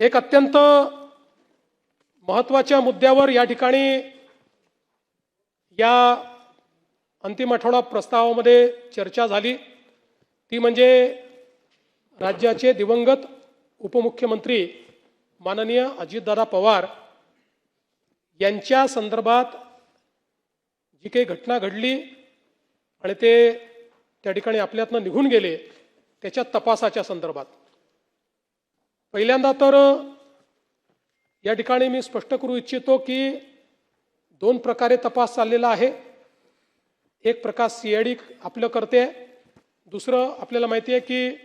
एक अत्यंत महत्त्वाच्या मुद्द्यावर या ठिकाणी या अंतिम आठवडा प्रस्तावामध्ये चर्चा झाली, ती म्हणजे राज्याचे दिवंगत उपमुख्यमंत्री माननीय अजितदादा पवार यांच्या संदर्भात जी काही घटना घडली आणि ते त्या ठिकाणी आपल्यातनं निघून गेले त्याच्या तपासाच्या संदर्भात। पहिल्यांदा तर या ठिकाणी मी स्पष्ट करू इच्छितो की दोन प्रकारे तपास चाललेला आहे। एक प्रकार सीआयडी आपलं करते, दुसरं आपल्याला माहिती आहे की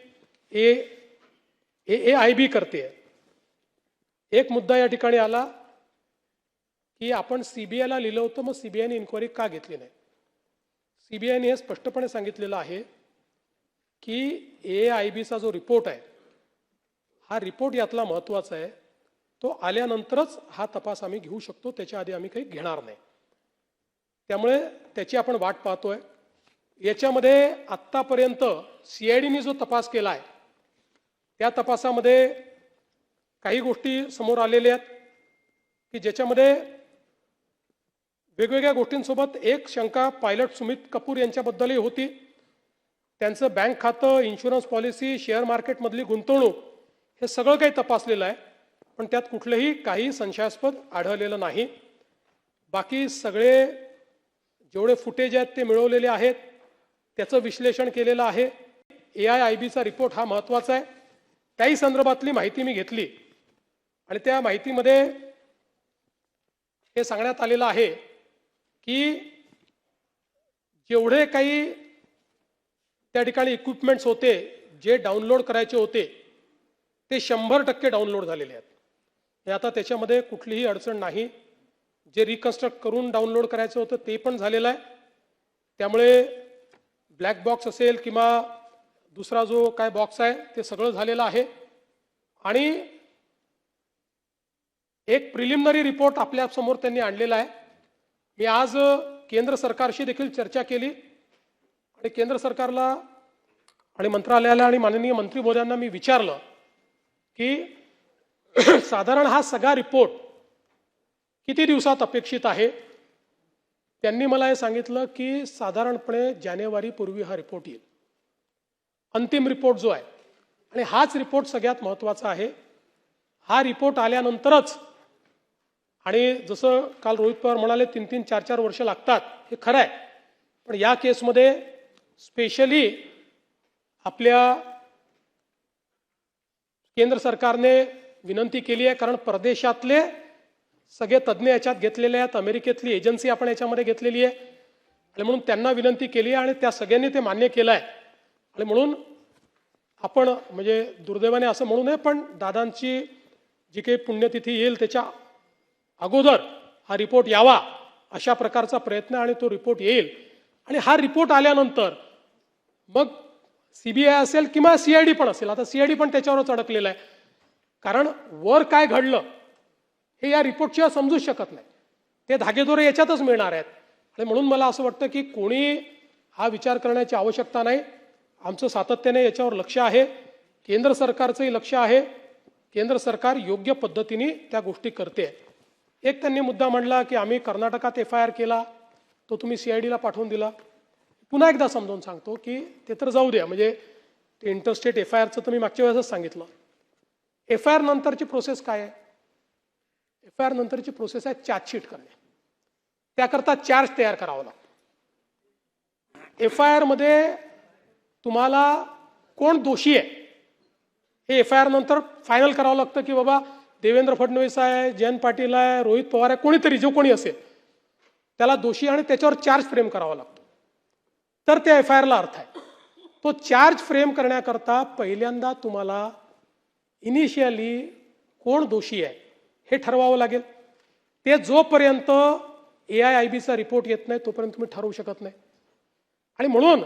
AIB करते। एक मुद्दा या ठिकाणी आला की आपण सीबीआयला लिहिलं होतं, मग सीबीआयने इन्क्वायरी का घेतली नाही। सीबीआयने हे स्पष्टपणे सांगितलेलं आहे की AIBचा जो रिपोर्ट आहे हा रिपोर्ट यातला महत्त्वाचा आहे, तो आल्यानंतरच हा तपास आम्ही घेऊ शकतो, त्याच्या आधी आम्ही काही घेणार नाही। त्यामुळे त्याची आपण वाट पाहतोय। याच्यामध्ये आत्तापर्यंत सीआयडीने जो तपास केला आहे त्या तपासामध्ये काही गोष्टी समोर आलेल्या आहेत की ज्याच्यामध्ये वेगवेगळ्या गोष्टींसोबत एक शंका पायलट सुमित कपूर यांच्याबद्दलही होती। त्यांचं बँक खातं, इन्शुरन्स पॉलिसी, शेअर मार्केटमधली गुंतवणूक हे सगळं काही तपासलेलं आहे, पण त्यात कुठलंही काही संशयास्पद आढळलेलं नाही। बाकी सगळे जेवढे फुटेज आहेत ते मिळवलेले आहेत, त्याचं विश्लेषण केलेलं आहे। AIBचा रिपोर्ट हा महत्त्वाचा आहे, त्याही संदर्भातली माहिती मी घेतली आणि त्या माहितीमध्ये हे सांगण्यात आलेलं आहे की जेवढे काही त्या ठिकाणी इक्विपमेंट्स होते जे डाउनलोड करायचे होते ते 100% डाउनलोड झालेले आहेत। हे आता त्याच्यामध्ये कुठलीही अडचण नाही। जे रिकन्स्ट्रक्ट करून डाउनलोड करायचं होतं ते पण झालेलं आहे। त्यामुळे ब्लॅक बॉक्स असेल किंवा दुसरा जो काय बॉक्स आहे ते सगळं झालेलं आहे। आणि एक प्रिलिमिनरी रिपोर्ट आपल्या समोर त्यांनी आणलेला आहे। मी आज केंद्र सरकारशी देखील चर्चा केली आणि केंद्र सरकारला आणि मंत्रालयाला आणि माननीय मंत्री महोदयांना मी विचारलं की साधारण हा सगळा रिपोर्ट किती दिवसात अपेक्षित आहे। त्यांनी मला हे सांगितलं की साधारणपणे जानेवारीपूर्वी हा रिपोर्ट येईल, अंतिम रिपोर्ट जो आहे। आणि हाच रिपोर्ट सगळ्यात महत्त्वाचा आहे। हा रिपोर्ट आल्यानंतरच, आणि जसं काल रोहित पवार म्हणाले 3-3, 4-4 वर्ष लागतात, हे खरं आहे, पण या केसमध्ये स्पेशली आपल्या केंद्र सरकारने विनंती केली आहे, कारण परदेशातले सगळे तज्ज्ञ याच्यात घेतलेले आहेत, अमेरिकेतली एजन्सी आपण याच्यामध्ये घेतलेली आहे आणि म्हणून त्यांना विनंती केली आहे आणि त्या सगळ्यांनी ते मान्य केलं आहे। आणि म्हणून आपण म्हणजे दुर्दैवाने असं म्हणू नये, पण दादांची जी काही पुण्यतिथी येईल त्याच्या अगोदर हा रिपोर्ट यावा अशा प्रकारचा प्रयत्न, आणि तो रिपोर्ट येईल। आणि हा रिपोर्ट आल्यानंतर मग सीबीआय असेल किंवा सीआयडी पण असेल, आता सीआयडी पण त्याच्यावरच अडकलेला आहे, कारण वर काय घडलं हे या रिपोर्टशिवाय समजूच शकत नाही, ते धागेदोरे याच्यातच मिळणार आहेत। आणि म्हणून मला असं वाटतं की कोणी हा विचार करण्याची आवश्यकता नाही। आमचं सातत्याने याच्यावर लक्ष आहे, केंद्र सरकारचंही लक्ष आहे, केंद्र सरकार योग्य पद्धतीने त्या गोष्टी करते। एक त्यांनी मुद्दा मांडला की आम्ही कर्नाटकात FIR केला, तो तुम्ही सीआयडीला पाठवून दिला। पुन्हा एकदा समजावून सांगतो की ते तर जाऊ द्या, म्हणजे ते इंटरस्टेट FIRचं तर मी मागच्या वेळेसच सांगितलं। FIR नंतरची प्रोसेस काय आहे? FIR नंतरची प्रोसेस आहे चार्जशीट करणे, त्याकरता चार्ज तयार करावा लागतो। FIR मध्ये तुम्हाला कोण दोषी आहे हे FIR नंतर फायनल करावं लागतं की बाबा देवेंद्र फडणवीस आहे, जयंत पाटील आहे, रोहित पवार आहे, कोणीतरी जो कोणी असेल त्याला दोषी, आणि त्याच्यावर चार्ज फ्रेम करावा लागतो, तर त्या FIRला अर्थ आहे। तो चार्ज फ्रेम करण्याकरता पहिल्यांदा तुम्हाला इनिशियली कोण दोषी आहे हे ठरवावं लागेल। ते जोपर्यंत AIBचा रिपोर्ट येत नाही तोपर्यंत तुम्ही ठरवू शकत नाही। आणि म्हणून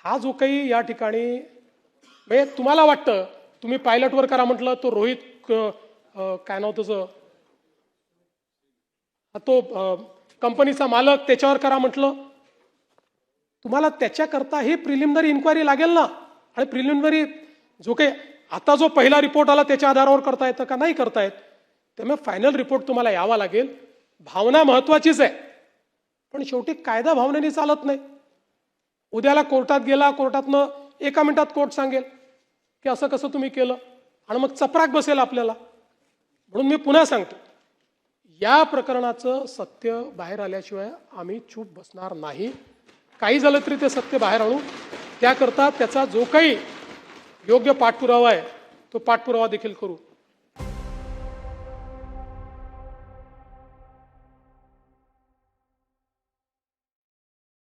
हा जो काही या ठिकाणी म्हणजे तुम्हाला वाटतं तुम्ही पायलटवर करा म्हटलं, तो रोहित काय नाव त्याचं, तो कंपनीचा मालक त्याच्यावर करा म्हटलं, तुम्हाला त्याच्याकरता ही प्रिलिमिनरी इन्क्वायरी लागेल ना। आणि प्रिलिमिनरी जो काही आता जो पहिला रिपोर्ट आला त्याच्या आधारावर करता येतं का? नाही करता येत. त्यामुळे फायनल रिपोर्ट तुम्हाला यावा लागेल. भावना महत्वाचीच आहे, पण शेवटी कायदा भावनेने चालत नाही. उद्याला कोर्टात गेला, कोर्टातनं 1 मिनिटात कोर्ट सांगेल की असं कसं तुम्ही केलं, आणि मग चपराक बसेल आपल्याला. म्हणून मी पुन्हा सांगतो, या प्रकरणाचं सत्य बाहेर आल्याशिवाय आम्ही चूप बसणार नाही. काही झालं तरी ते सत्य बाहेर आणू. त्याकरता त्याचा जो काही योग्य पाठपुरावा आहे तो पाठपुरावा देखील करू.